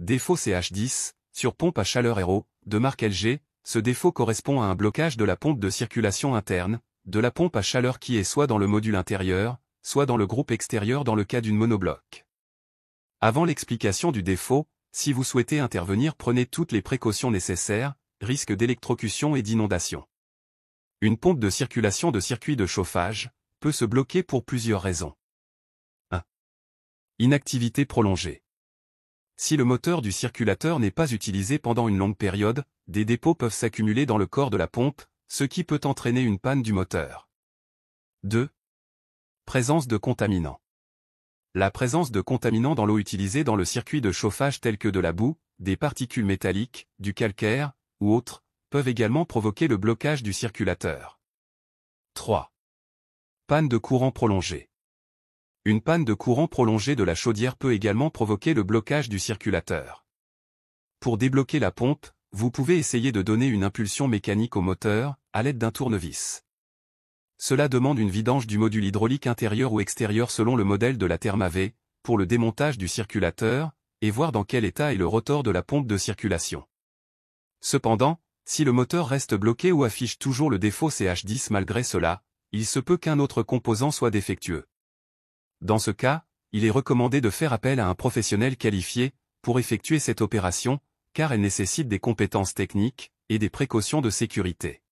Défaut CH10, sur pompe à chaleur Aero, de marque LG, ce défaut correspond à un blocage de la pompe de circulation interne, de la pompe à chaleur qui est soit dans le module intérieur, soit dans le groupe extérieur dans le cas d'une monobloc. Avant l'explication du défaut, si vous souhaitez intervenir, prenez toutes les précautions nécessaires, risque d'électrocution et d'inondation. Une pompe de circulation de circuit de chauffage peut se bloquer pour plusieurs raisons. 1. Inactivité prolongée. Si le moteur du circulateur n'est pas utilisé pendant une longue période, des dépôts peuvent s'accumuler dans le corps de la pompe, ce qui peut entraîner une panne du moteur. 2. Présence de contaminants. La présence de contaminants dans l'eau utilisée dans le circuit de chauffage tels que de la boue, des particules métalliques, du calcaire, ou autres, peuvent également provoquer le blocage du circulateur. 3. Panne de courant prolongée. Une panne de courant prolongé de la chaudière peut également provoquer le blocage du circulateur. Pour débloquer la pompe, vous pouvez essayer de donner une impulsion mécanique au moteur, à l'aide d'un tournevis. Cela demande une vidange du module hydraulique intérieur ou extérieur selon le modèle de la Therma-V, pour le démontage du circulateur, et voir dans quel état est le rotor de la pompe de circulation. Cependant, si le moteur reste bloqué ou affiche toujours le défaut CH10 malgré cela, il se peut qu'un autre composant soit défectueux. Dans ce cas, il est recommandé de faire appel à un professionnel qualifié pour effectuer cette opération, car elle nécessite des compétences techniques et des précautions de sécurité.